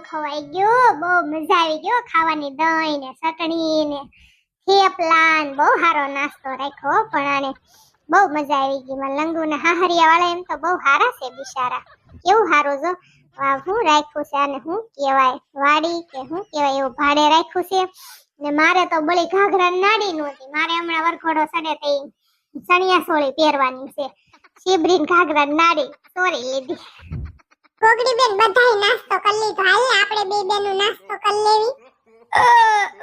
ખવાઈ ગયો, બહુ મજા આવી ગયો ખાવાની. દહીં ને ચટણી ને થેપલા ને બહુ સારો નાસ્તો રાખ્યો. પણ આને બહુ મજા આવી ગઈ. માં લંગુ ને હાહરિયા વાળા એમ તો બહુ સારા છે બિચારા. કેવું સારું જો હું રાખ્યું છે આને, શું કહેવાય, વાડી કે શું કહેવાય એવું ભાડે રાખ્યું છે. ને મારે તો બળી ઘાઘરા નાડી નહોતી. મારે હમણાં વરઘોડો સડે તે ચણિયા સોળી પહેરવાની છે. શીબરી ઘાઘરા નાડી સોરી લીધી. કોગડી બેન બધાય નાસ્તો કરી લીધો. હાલ આપણે બે બેનું નાસ્તો કરી લેવી.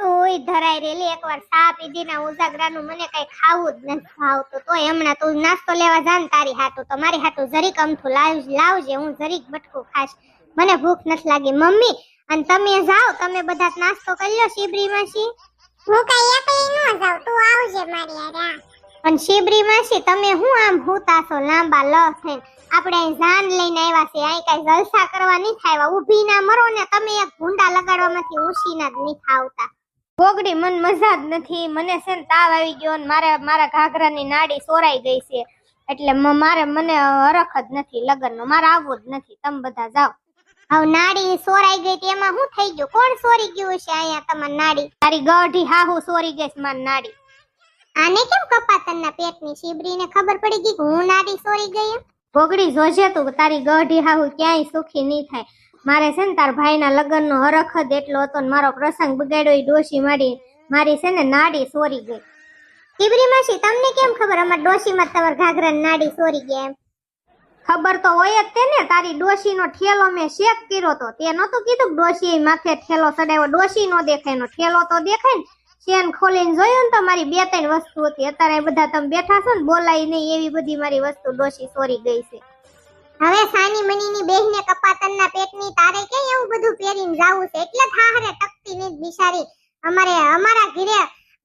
ઓય ધરાઈ રેલી એકવાર સા પીધી ના ઉજાગરાનું મને કઈ ખાવું જ નથી ભાવતું. તોય હમણાં તું નાસ્તો લેવા જા ને તારી હાટું તો મારી હાટું જરીક અમથું લાવજે. હું જરીક બટકું ખાશ, મને ભૂખ નથી લાગી. મમ્મી અને તમે જાઓ, તમે બધા નાસ્તો કરી લો શીબરી માસી. હું કઈ એકલી ન જાઉં, તું આવજે મારી હારે. અને શીબરી માસી તમે હું આમ હુતા છો લાંબા લ થઈને? આપણે અહીં જાન લઈને આવ્યા છે, અહીં કઈ જલસા કરવા નહીં થાય. ઊભી ના મરો ને તમે એક ભૂંડા લગાડવામાંથી ઉસીના જ નહીં આવતા. ગોગડી મન મજા જ નથી. મને છે ને તાવ આવી ગયો ને મારા ઘાઘરાની નાડી સોરાઈ ગઈ છે. એટલે મને હરખ જ નથી લગનનો. મારે આવવું જ નથી. તમે બધા જાઓ. હવે નાડી સોરાઈ ગઈ તેમાં શું થઈ ગયું? કોણ સોરી ગયું છે અહીંયા તમારી નાડી? તારી ગઢી હાહુ સોરી ગઈ છે મારી નાડી. આને કેમ કપાતરના પેટની શીબરીને ખબર પડી ગઈ કે હું નાડી સોરી ગઈ? ગોગડી જોજે તું તારી ગઢી હાહુ ક્યાંય સુખી નહીં થાય. મારે છે ને તાર ભાઈના લગ્નનો હરખ જ એટલો હતો ને મારો પ્રસંગ બગાડ્યો. ડોશી મારી છે ને નાડી સોરી ગઈ. શીબરી માસી તમને કેમ ખબર અમાર ડોશીમાં તમાર ઘાઘરાની નાડી સોરી ગયા? એમ ખબર તો હોય જ તેને. તારી ડોશીનો ઠેલો મેં શેક કર્યો તો. તે નતું કીધું ડોશી માથે ઠેલો ચડાવ્યો. ડોશી નો દેખાય નો ઠેલો તો દેખાય ને. ચેન ખોલીને જોયું ને તો મારી 2-3 વસ્તુ હતી. અત્યારે બધા તમે બેઠા છો ને બોલાય નહીં એવી બધી મારી વસ્તુ ડોશી સોરી ગઈ છે. હવે સાની મનીની બેહને કપાતનના પેટની તારે કે એવું બધું પહેરીને જાવું છે એટલે થાહરે ટકતી નહીં બિચારી. અમારા ઘરે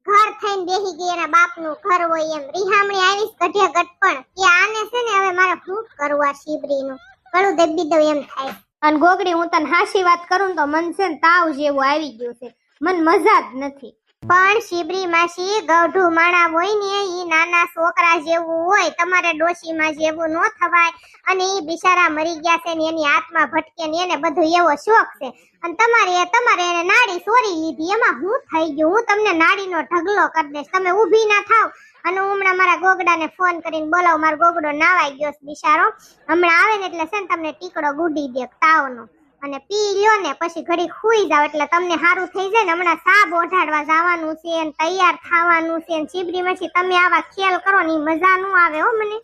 ઘર થઈને બેહી ગઈ. એના બાપનું ઘર હોય એમ રીહામણી આવીશ ગઢે ગટપણ કે આને છે ને હવે મારે શું કરવું આ શીબરીનું ગળું દબી દઉં એમ થાય. અને ગોગડી હું તને હાસી વાત કરું તો મન છે ને તાવ જેવું આવી ગયું છે. મન મજા જ નથી. પણ શીબરી માસી ગઢું માણા હોય ને ઈ નાના છોકરા જેવું હોય. તમારે ડોશીમાં જેવું ન થવાય. અને ઈ બિચારા મરી ગયા છે ને એની આત્મા ભટકે ને એને બધું એવો શોખ છે. અને તમારે એને નાડી સોરી લીધી. એમાં હું થઈ ગયું? હું તમને નાડીનો ઢગલો કરી દઈશ. તમે ઊભી ના થાવ. અને હું હમણાં મારા ગોગડાને ફોન કરીને બોલાવ. મારો ગોગડો નાવાઈ ગયો બિચારો. હમણાં આવે ને એટલે છે ને તમને ટીકડો ગુડી દે તાવનો અને પી લ્યો ને પછી ઘડી ખુઈ જાવ એટલે તમને સારું થઈ જાય ને. હમણાં સાબ ઓઢાડવા જવાનું છે ને તૈયાર થવાનું છે. શીબરી માસી તમે આવા ખ્યાલ કરો ને મજા ન આવે હો મને.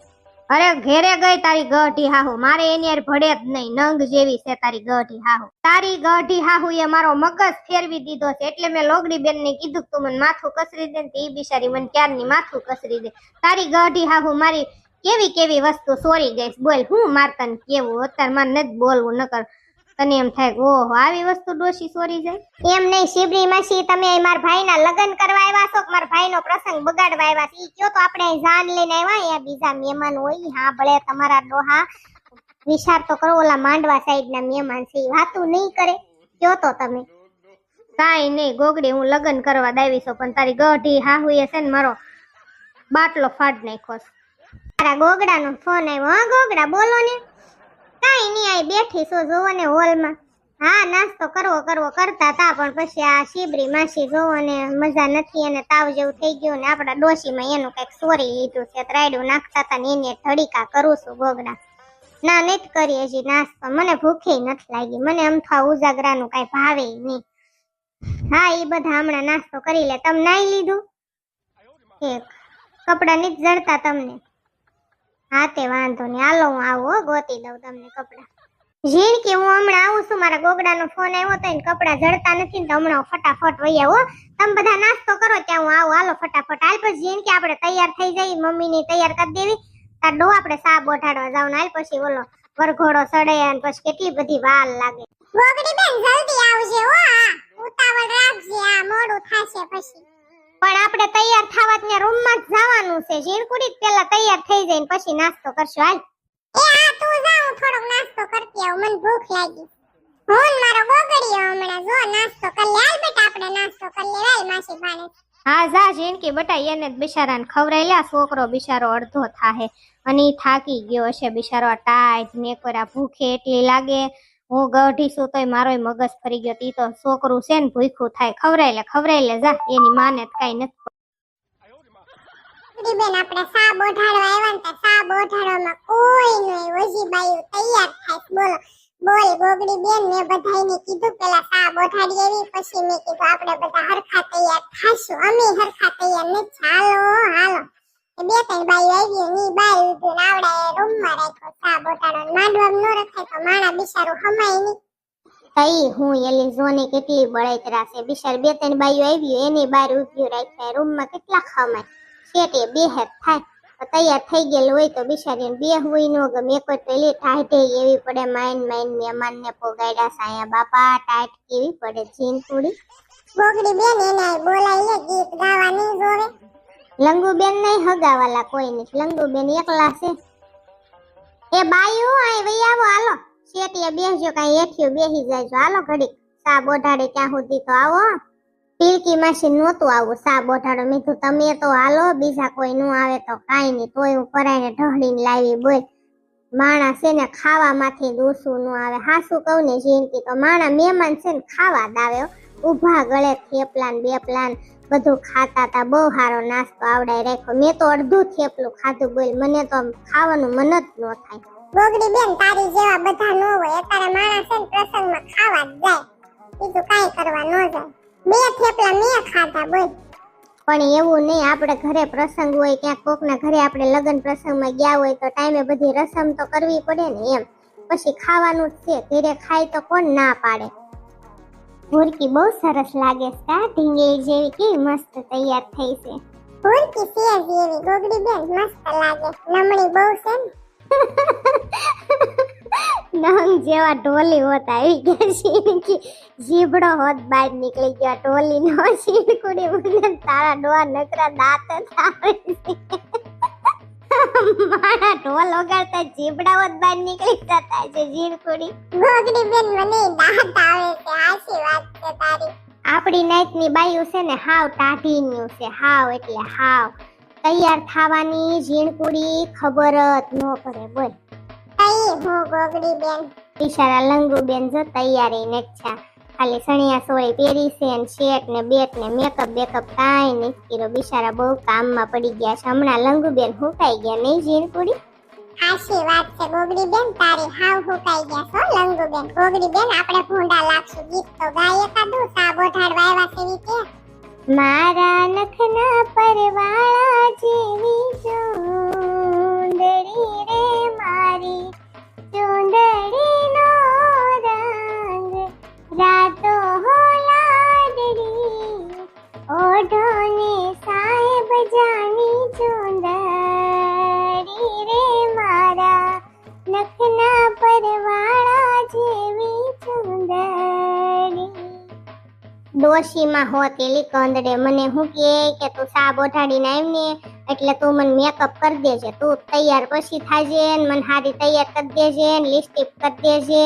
અરે ઘેરે ગઈ તારી ગઢી હાહુ. મારે એની યાર ભડે જ નહીં. નંગ જેવી છે તારી ગઢી હાહુ. તારી ગઢી હાહુ એ મારો મગજ ફેરવી દીધો છે. એટલે મેં લોગડી બેન ને કીધું તું મને માથું કસરી દે ને એ બિચારી મને ક્યારની માથું કસરી દે. તારી ગઢી હાહુ મારી કેવી વસ્તુ સોરી ગઈ. બોલ હું મારતા ને કેવું? અત્યારે મારે નથી બોલવું નકર તને એમ થાય ઓહો આવી વસ્તુ ડોશી સોરી જાય. એમ નહીં શીબરી માસી તમે મારા ભાઈના લગ્ન કરવા આવ્યા છો કે મારા ભાઈનો પ્રસંગ બગાડવા આવ્યા છો? ઈ કયો તો આપણે જાન લઈને આવ્યા. અહીંયા બીજા મહેમાન હોય. હા ભલે તમારા ડોહા વિચાર તો કરો. ઓલા માંડવા સાઈડના મહેમાન છે ઈ વાતું નહીં કરે. કયો તો તમે કાઈ નહીં ગોગડી હું લગ્ન કરવા દાવી છું. પણ તારી ગઢી હાહુએ છે ને મારો બાટલો ફાડ નાખ્યો. તારા ગોગડાનો ફોન આવ્યો. હા ગોગડા બોલો ને. કાઈ નહીં આઈ બેઠી છો જોવો ને હોલમાં. હા નાસ્તો કરવો કરતા હતા પણ પછી આ શીબરી માસી જોવો ને મજા નથી. એને તાવ જેવું થઈ ગયું ને આપડા ડોશીમાં એનું કઈક સોરી લીધું છે. રાયડું નાખતા હતા ને એને ઢડીકા કરું છું ગોગડા. ના નથી કરી હજી નાસ્તો. મને ભૂખે નથી લાગી. મને અમથા ઉજાગરાનું કઈ ભાવે નહીં. હા એ બધા હમણાં નાસ્તો કરી લે. તમે નાઈ લીધું? એક કપડા નથી જડતા તમને? હા તે વાંધો નહીં હાલો હું આવું ગોતી દઉં તમને કપડા. ઝીણકી હું હમણાં આવું છું. મારા ગોગડાનો ફોન આવ્યો તો એને કપડા જડતા નથી ને તો હમણાં ફટાફટ વહી આવો. તમે બધા નાસ્તો કરો ત્યાં હું આવું. હાલો ફટાફટ હાલ. પછી ઝીણકી આપણે તૈયાર થઈ જઈએ. મમ્મીને તૈયાર કરી દેવી. તાર ડો આપણે સા બોઢાડવા જાવ ને હાલ. પછી બોલો વરઘોડો સડે અને પછી કેટલી બધી વાર લાગે. ગોગડી બેન જલ્દી આવજે હો. ઉતાવળ રાખજે. આ મોડું થાશે પછી. પણ આપણે તૈયાર થવા ત્યાં રૂમમાં જ જવાનું છે. ઝીણકુડી પેલા તૈયાર થઈ જાય ને પછી નાસ્તો કરશું હાલ. એ હા તું જા હું થોડોક નાસ્તો કરતી આવું. મને ભૂખ લાગી. હું મારો ગોગડીયો હમણાં જો નાસ્તો કરી લે. હાલ બેટા આપણે નાસ્તો કરી લે. હાલ માસી ભાણે. હા જા ઝીણકી બેટા એને બિચારાને ખવરાઈ લે. છોકરો બિચારો અડધો થાહે અને ઈ થાકી ગયો હશે બિચારો. ટાઈટ ને કોરા ભૂખે એટલી લાગે. હું ગઢી છું તોય મારોય મગજ ફરી ગયો. ઈ તો છોકરું છે ને ભૂખ્યું થાય. ખવરાઈ લે જા. એની માને જ કઈ નથી. બેન આપણે સા બોઢાડવા આવ્યા ને તો સા બોઢાડવામાં કોઈ નહીં વજીબાયું તૈયાર થાય. બોલ ગોગડી બેન ને બધાઈને કીધું પેલા સા બોઢાડી આવી પછી મેં કીધું આપણે બધા હરખા તૈયાર થાશું. અમે હરખા તૈયાર ને હાલો બે ત્રણ બાઈ આવી ની બાર ઉભી આવડા રૂમમાં રાખ્યો સા બોઢાડો માંડવામાં ન રખાય તો માણા બિચારું હમાય નહીં. તઈ હું એલી જોની કેટલી બળતરા છે. બિચાર બે ત્રણ બાઈઓ આવી એની બાર ઉભી રાખ્યા રૂમમાં કેટલા ખમાય શેટે બેહેત થાય. તૈયાર થઈ ગયેલું હોય તો બિચારીને બેહવું ન ગમે. એક પેલી ટાઈટે એવી પડે માઇન મહેમાન ને પોગાડ્યા સાયા બાપા ટાઈટ કેવી પડે જીન પૂડી. ગોગડી બેન એને બોલાય લે ગીત ગાવા નહીં જોવે. લંગુ બેન નહીં હગાવાલા કોઈ નહીં. લંગુ બેન એકલા છે. એ બાયુ આય વઈ આવો હાલો શેટીએ બેસજો કાઈ હેઠિયો બેહી જાય હાલો ઘડીક સા બોઢાડે ત્યાં સુધી તો આવો. પિલકી માસી નહોતું આવું સા બોઢાડો. મેં કીધું તમે તો હાલો બીજા કોઈ નું આવે તો કાઈ નહીં. તોય હું પરાઈને ઢળીને લાવી. બોલ માણા છે ને ખાવામાંથી દોસું નું આવે. હાસું કહું ને જિંદગી તો માણા મહેમાન છે ને ખાવા જ આવે. ઊભા ગળે થેપલાન બેપલાન બધું ખાતા તા. બહુ સારો નાસ્તો આવડાય રાખ્યો. મેં તો અડધું થેપલું ખાધું. બોલ મને તો ખાવાનું મન જ ન થાય. ગોગડી બેન તારી જેવા બધા ન હોય. અત્યારે માણસ છે ને પ્રસંગમાં ખાવા જ જાય. બીજું કાઈ કરવા ન જાય. બે થેપલા મેં ખાધા બોલ. પણ એવું નહીં આપણે ઘરે પ્રસંગ હોય ક્યાંક કોકના ઘરે આપણે લગ્ન પ્રસંગમાં ગયા હોય તો ટાઈમે બધી રસમ તો કરવી પડે ને એમ. પછી ખાવાનું જ છે. ઘરે ખાય તો કોણ ના પાડે. ભૂરકી બહુ સરસ લાગે છે. ઢીંગલી જેવી કેવી મસ્ત તૈયાર થઈ છે. ભૂરકી છે જેવી ગોગડી બેન મસ્ત લાગે. નમણી બહુ છે ને. નંગ જેવા ઢોલી હોત આવી ગયા શીણકી. જીભડો હોત બહાર નીકળી ગયા ઢોલી નો. શીણકુડી મને તારા ડોવા નકરા દાંત જ આવે છે. મારા ઢોલ વગાડતા જીભડા હોત બહાર નીકળી જતા છે શીણકુડી. ગોગડી બેન મને દાંત આવે છે. આશી વાત છે તારી. આપણી નાઈટની બાયું છે ને હાવ ટાઢીન્યું છે. હાવ એટલે હાવ તૈયાર થવાની ઝીણકુડી ખબર જ ન પડે. બોલ હું ગોગડી બેન બિચારા લંગુ બેન જો તૈયારી નચ્યા. ખાલી સણિયા સોળી પહેરી છે ને શેટ ને બેટ ને મેકઅપ બેકઅપ કાંઈ નથી કર્યો. બિચારા બહુ કામમાં પડી ગયા છે. હમણાં લંગુ બેન હુકાઈ ગયા નહીં ઝીણકુડી. આશી વાત છે ગોગડી બેન તારી. હાવ હુકાઈ ગયા છો લંગુ બેન. ગોગડી બેન આપણે ભૂંડા લાગશું. ગીત તો ગાય કાઢું સા બોઢાડવા આવ્યા છે રીતે. મારા નખના પરવાળા જેવી ચૂંદડી રે મારી ચૂંદડીનો રંગ રાતો હોલાડડી ઓઢોને સાહેબ જાની ચૂંદડી રે મારા નખના પરવાળા જેવી ચૂંદડી. ડોશીમાં હોત એલી કંદડે મને હું કે તું સા બોઢાડીને આવ ને એટલે તું મને મેકઅપ કરી દેજે. તું તૈયાર પછી થાજે ને મને હારી તૈયાર કરી દેજે ને લિપસ્ટિક કરી દેજે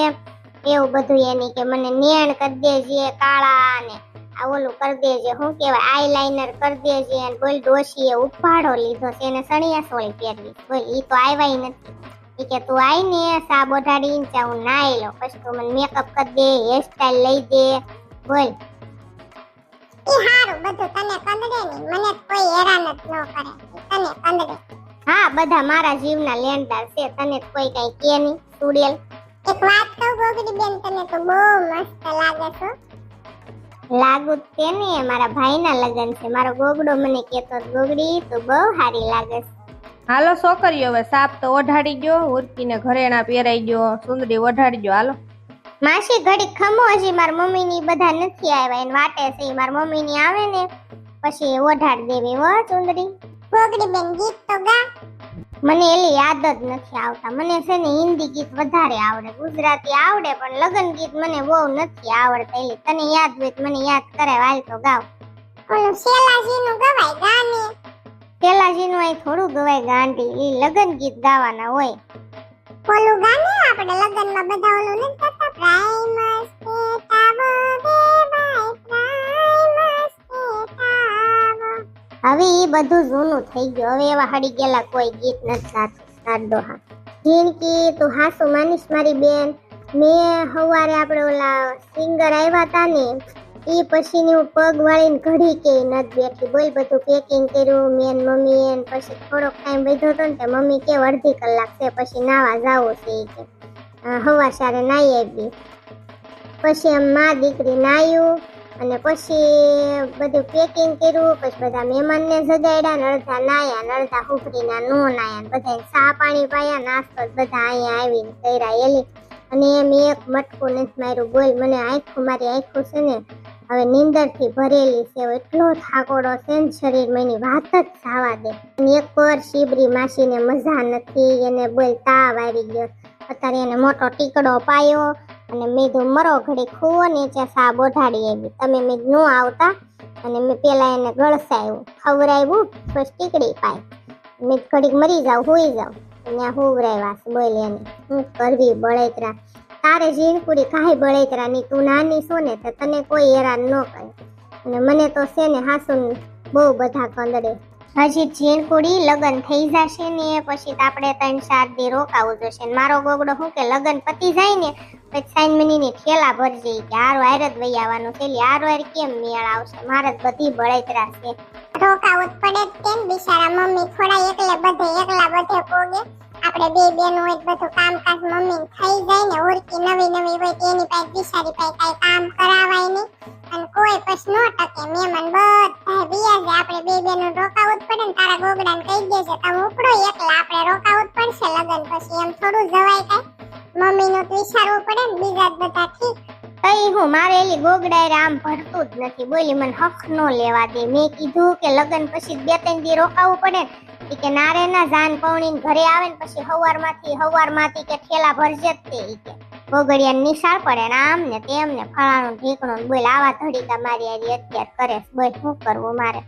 એવું બધું. એની કે મને નેણ કરી દેજે કાળા ને આ ઓલું કરી દેજે હું કહેવાય આઈલાઇનર કરી દેજે. ને બોલ ડોશીએ ઉપાડો લીધો છે. એને સણિયા સોળી પહેરવી. બોલ ઈ તો આવ્યા નથી. ઈ કે તું આઈ ને સા બોઢાડીને હું નાઈ લો પછી તું મને મેકઅપ કરી દે હેરસ્ટાઈલ લઈ દે. બોલ ઈ હારું બધું તને કંદડે ની. મને કોઈ હેરાન જ ન કરે. તને કંદડે. હા બધા મારા જીવના લેણદાર છે. તને કોઈ કઈ કે નહીં સુડેલ. એક વાત કહું ગોગડી બેન તને તો બહુ મસ્ત લાગે છો. લાગુ તે ને મારા ભાઈના લગન છે. મારો ગોગડો મને કહેતો ગોગડી તું બહુ સારી લાગે છે. હાલો છોકરીઓ હવે સાપ તો ઓઢાડી ગયો. ઉર્કીને ઘરેણા પહેરાઈ ગયો. સુંદરી ઓઢાડી ગયો. હાલો માસી ઘડી ખમો. હજી મારા મમ્મી ની બધા નથી આવ્યા એને વાટે છે. મારા મમ્મી ની આવે ને પછી ઓઢાડ દેવી હો ચુંદડી. ગોગડી બેન ગીત તો ગા. મને એલી યાદ જ નથી આવતા. મને છે ને હિન્દી ગીત વધારે આવડે. ગુજરાતી આવડે પણ લગન ગીત મને બહુ નથી આવડતા. એલી તને યાદ હોય તો મને યાદ કરાવ. હાલ તો ગાવ. ઓલું શેલાજી નું ગવાય ગાને. શેલાજી નું અહીં થોડું ગવાય ગાંડી. ઈ લગન ગીત ગાવાના હોય. ઓલું ગાને આપણે લગનમાં બધા ઓલું નથી કરતા પ્રાઇમસ કેતાવો દે ભાઈ પ્રાઇમસ કેતાવો. હવે ઈ બધું જૂનું થઈ ગયું. હવે એવા હડી ગયેલા કોઈ ગીત નથી ગાતું. સાડો હા જિંદગી તું હાસુ માનીશ મારી બેન. મેં સવારે આપણે ઓલા સિંગર આવ્યા હતા ને ઈ પછીની હું પગ વાળીને ઘડી કે નથી બેઠી. બોલ બધું પેકિંગ કર્યું મેં ને મમ્મીએ ને પછી થોડોક ટાઈમ બેઠો હતો ને તે મમ્મી કે અડધી કલાક છે પછી નાવા જાવું છે ઈ કે હવા સારે નાઈ આવી. પછી આમ માં દીકરી નાયું અને પછી બધું પેકિંગ કર્યું. પછી બધા મહેમાનને જગાડ્યા ને અડધા નાયા ને અડધા હુફરીના નો નાયા ને બધા ચા પાણી પાયા નાસ્તો બધા અહીંયા આવીને કર્યા એલી. અને એમ એક મટકું નથી માર્યું. બોલ મને આંખું મારી આંખું છે ને હવે નીંદરથી ભરેલી છે. એટલો થાકોડો છે ને શરીર એની વાત જ જવા દે. અને એક પર શીબરી માસીને મજા નથી એને બોલ તાવ આવી ગયો. અત્યારે એને મોટો ટીકડો પાયો અને મેં કીધું મરો ઘડી ખુવો નીચે સા બોઢાડી આવી. તમે મેં ન આવતા અને મેં પેલા એને ગળસાયું ખવડાવ્યું પછી ટીકડી પાઈ. મેં ઘડીક મરી જાવ હોઈ જાવ ત્યાં હુવરાવ્યા બોલ એને હું કરવી બળેતરા. તારે ઝીણકુડી કાંઈ બળેતરા ની તું નાની છો ને તો તને કોઈ હેરાન ન કરે. અને મને તો છે ને હાસુ બહુ બધા કંદડે. હજી ઝીણકુડી લગન થઈ જશે ને પછી તો આપણે 3-4 દી રોકાવું જોશે. મારો ગોગડો શું કે લગન પતી જાય ને પછી સાઈન મહિની ઠેલા ભરજે કે હારો હાર જ વહી આવવાનું છે. હારો હાર કેમ મેળ આવશે? મારે બધી બળેતરા છે. રોકાવું જ પડે કેમ બિચારા મમ્મી થોડા એકલા બધે પોગે. આપણે બે બેનો હોય બધું કામકાજ મમ્મી થઈ જાય ને ઓરકી નવી હોય તેની પાસે બિચારી પાસે કઈ કામ કરાવાય નહીં અને કોઈ પછી નો ટકે. મહેમાન બધા બીયા જાય. આપણે બે બેનો રોકાવું જ પડે ને. તારા ગોગડાને કહી દેજે તમે ઉપડો એકલા આપણે રોકાવું જ પડશે લગન પછી. એમ થોડું જવાય કઈ મમ્મીનું તો વિચારવું પડે ને. બીજા બધા ઠીક કઈ હું મારે એલી ગોગડાએ આમ ભરતું જ નથી. બોલી મને હક નો લેવા દે. મેં કીધું કે લગન પછી 2-3 દી રોકાવું પડે ને કે નારે ના જાન પૌણીને ઘરે આવે ને પછી હવારમાંથી કે ઠેલા ભરજે જ તે કે ગોગડિયાને નિશાળ પડે ને આમ ને તેમ ને ફળાનું ઢીકણું. બોલ આવા ધડીકા મારી આરી અત્યારે કરે. બોલ શું કરવું મારે?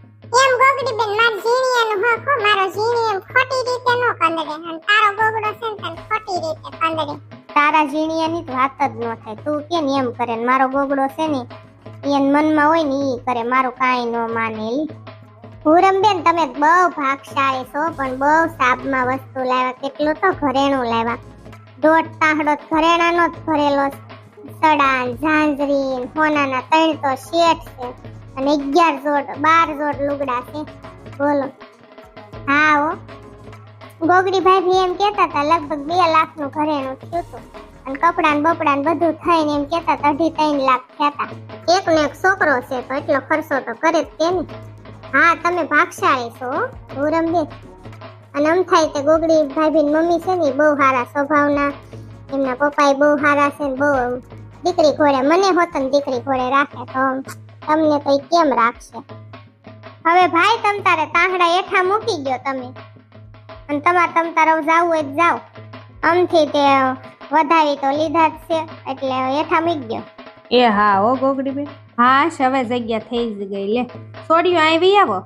એમ ગોગડી બેન માર ઝીણીયાનો હક હો. મારો ઝીણી એમ ખોટી રીતે નો કંદડે અને તારો ગોગડો છે ને તને ખોટી રીતે કંદડે. તારા ઝીણીયાની તો વાત જ ન થાય. તું કેમ એમ કરે ને મારો ગોગડો છે ને એને મનમાં હોય ને ઈ કરે. મારું કાંઈ ન માનેલી. પૂરમબેન તમે બહુ ભાગશાળી છો પણ બહુ સાબમાં વસ્તુ લાવ્યા. કેટલું તો ઘરેણું લાવ્યા. 1.5 તાહડો ઘરેણાનો જ ભરેલો. સડા ઝાંઝરી હોનાના 3 તો શેઠ છે અને 11 જોડ 12 જોડ લુગડા છે. બોલો હા હો ગોગડી ભાભી એમ કેતા હતા લગભગ 2 લાખનું ઘરેણું થયું હતું અને કપડા ને બપડા ને બધું થઈને એમ કેતા 2.5-3 લાખ થયા. એક ને એક છોકરો છે તો એટલો ખર્ચો તો કરે જ તે ને. હા તમે ભાગશાળી છો પૂરમબેન. અને આમ થાય તે ગોગડી ભાભી ની મમ્મી છે ને બહુ સારા સ્વભાવના. એમના પપ્પાએ બહુ સારા છે ને બહુ દીકરી ઘોડે. મને હોત ને દીકરી ઘોડે રાખે તો તમને તો કેમ રાખશે? હવે ભાઈ તમ તારે તાહડા એઠા મૂકી ગયો તમે અને તમ તારે જાવું હોય જાવ. આમથી તે વધાવી તો લીધા જ છે એટલે એઠા મૂકી ગયો. એ હા હો ગોગડી બેન. હા હવે જગ્યા થઈ જ ગઈ. લે છોડ્યું આવી આવો.